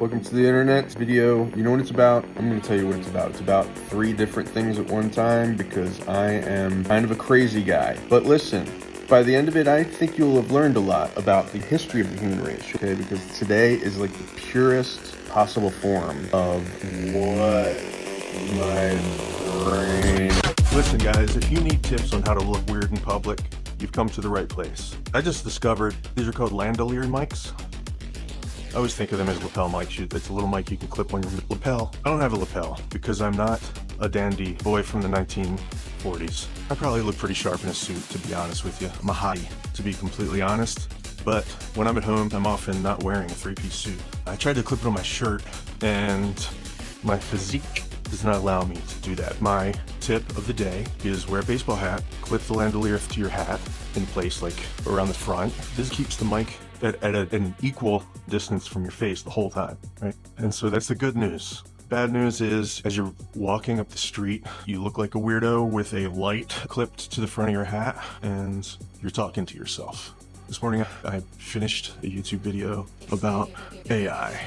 Welcome to the internet. This video, you know what it's about? I'm going to tell you what it's about. It's about 3 different things at one time because I am kind of a crazy guy. But listen, by the end of it, I think you'll have learned a lot about the history of the human race, okay? Because today is like the purest possible form of what my brain... Listen guys, if you need tips on how to look weird in public, you've come to the right place. I just discovered these are called landauer mics. I always think of them as lapel mics. It's a little mic you can clip on your lapel. I don't have a lapel because I'm not a dandy boy from the 1940s. I probably look pretty sharp in a suit, to be honest with you. I'm a hottie, to be completely honest. But when I'm at home, I'm often not wearing a 3-piece suit. I tried to clip it on my shirt and my physique does not allow me to do that. My tip of the day is wear a baseball hat, clip the landauer to your hat in place, like around the front. This keeps the mic at an equal distance from your face the whole time, right? And so that's the good news. Bad news is, as you're walking up the street, you look like a weirdo with a light clipped to the front of your hat, and you're talking to yourself. This morning, I finished a YouTube video about AI.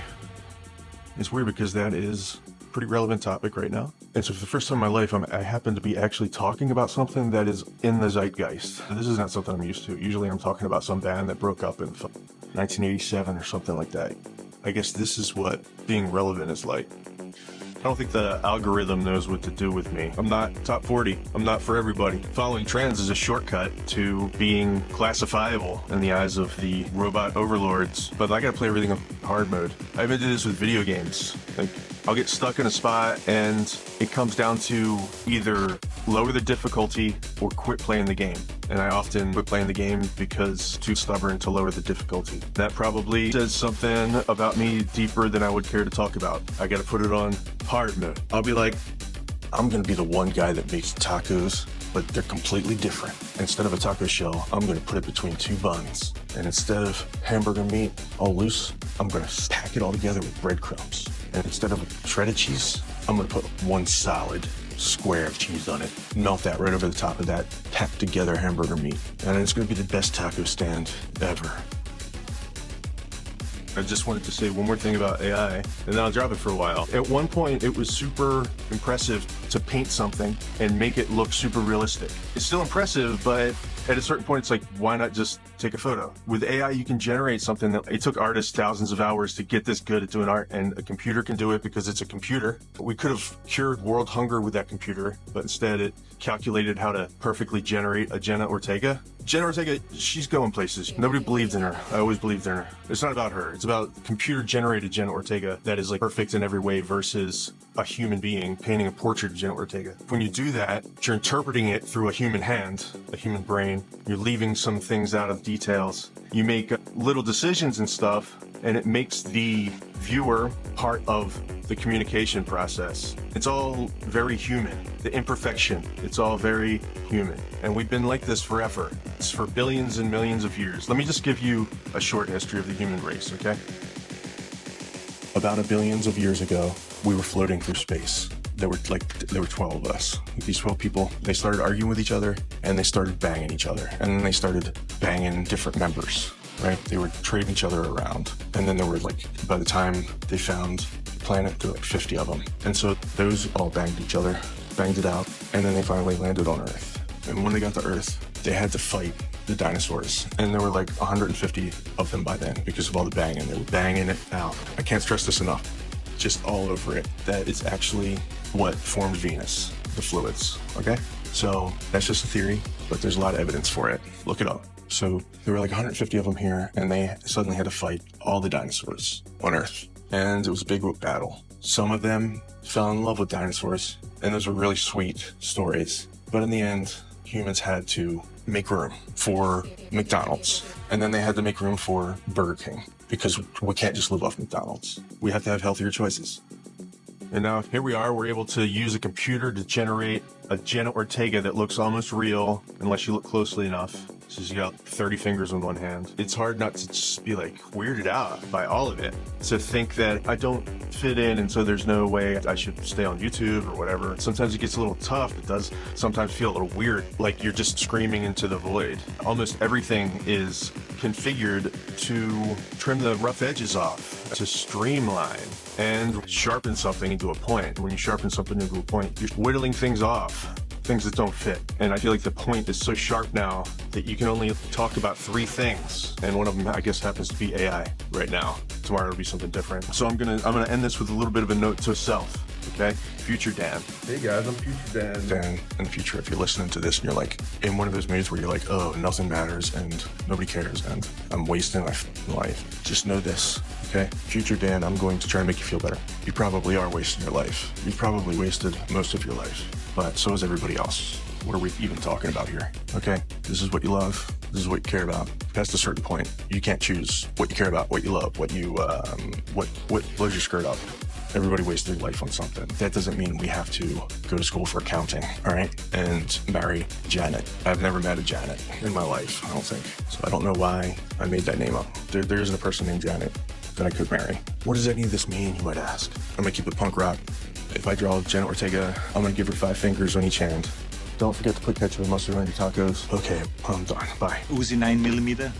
It's weird because that is pretty relevant topic right now. And so for the first time in my life, I happen to be actually talking about something that is in the zeitgeist. This is not something I'm used to. Usually I'm talking about some band that broke up in 1987 or something like that. I guess this is what being relevant is like. I don't think the algorithm knows what to do with me. I'm not top 40. I'm not for everybody. Following trends is a shortcut to being classifiable in the eyes of the robot overlords. But I gotta play everything in hard mode. I even did this with video games. Like, I'll get stuck in a spot and it comes down to either lower the difficulty or quit playing the game. And I often quit playing the game because too stubborn to lower the difficulty. That probably says something about me deeper than I would care to talk about. I gotta put it on hard mode. I'll be like, I'm gonna be the one guy that makes tacos, but they're completely different. Instead of a taco shell, I'm gonna put it between 2 buns. And instead of hamburger meat all loose, I'm gonna pack it all together with breadcrumbs. And instead of shredded cheese, I'm gonna put one solid square of cheese on it. Melt that right over the top of that packed together hamburger meat. And it's gonna be the best taco stand ever. I just wanted to say one more thing about AI, and then I'll drop it for a while. At one point, it was super impressive to paint something and make it look super realistic. It's still impressive, but at a certain point, it's like, why not just take a photo? With AI, you can generate something that it took artists thousands of hours to get this good at doing art, and a computer can do it because it's a computer. We could have cured world hunger with that computer, but instead it calculated how to perfectly generate a Jenna Ortega. Jenna Ortega, she's going places. Nobody believed in her. I always believed in her. It's not about her. It's about computer-generated Jenna Ortega that is like perfect in every way versus a human being painting a portrait of Jenna Ortega. When you do that, you're interpreting it through a human hand, a human brain. You're leaving some things out of details. You make little decisions and stuff, and it makes the viewer part of the communication process. It's all very human. The imperfection, it's all very human. And we've been like this forever. It's for billions and millions of years. Let me just give you a short history of the human race, okay? About a billions of years ago, we were floating through space. There were 12 of us. These 12 people, they started arguing with each other and they started banging each other. And then they started banging different members, right? They would trade each other around. And then there were by the time they found the planet, there were 50 of them. And so those all banged each other, banged it out, and then they finally landed on Earth. And when they got to Earth, they had to fight the dinosaurs. And there were 150 of them by then because of all the banging. They were banging it out. I can't stress this enough. Just all over it. That is actually what formed Venus, the fluids, okay? So that's just a theory, but there's a lot of evidence for it. Look it up. So there were 150 of them here, and they suddenly had to fight all the dinosaurs on Earth. And it was a big battle. Some of them fell in love with dinosaurs, and those were really sweet stories. But in the end, humans had to make room for McDonald's, and then they had to make room for Burger King, because we can't just live off McDonald's. We have to have healthier choices. And now here we are, we're able to use a computer to generate a Jenna Ortega that looks almost real, unless you look closely enough. So she's got 30 fingers on one hand. It's hard not to just be weirded out by all of it. To think that I don't fit in, and so there's no way I should stay on YouTube or whatever. Sometimes it gets a little tough. It does sometimes feel a little weird, like you're just screaming into the void. Almost everything is configured to trim the rough edges off, to streamline and sharpen something into a point. When you sharpen something into a point, you're whittling things off, things that don't fit. And I feel like the point is so sharp now that you can only talk about 3 things. And one of them, I guess, happens to be AI right now. Tomorrow it'll be something different. So I'm gonna end this with a little bit of a note to self. Okay? Future Dan. Hey guys, I'm Future Dan. Dan, in the future, if you're listening to this and you're like in one of those moods where you're like, oh, nothing matters and nobody cares and I'm wasting my life, just know this, okay? Future Dan, I'm going to try and make you feel better. You probably are wasting your life. You've probably wasted most of your life, but so is everybody else. What are we even talking about here? Okay, this is what you love. This is what you care about. Past a certain point, you can't choose what you care about, what you love, what blows your skirt up. Everybody wastes their life on something. That doesn't mean we have to go to school for accounting, all right? And marry Janet. I've never met a Janet in my life, I don't think. So I don't know why I made that name up. There isn't a person named Janet that I could marry. What does any of this mean, you might ask? I'm gonna keep it punk rock. If I draw Janet Ortega, I'm gonna give her 5 fingers on each hand. Don't forget to put ketchup and mustard on your tacos. Okay, I'm done. Bye. Uzi 9mm.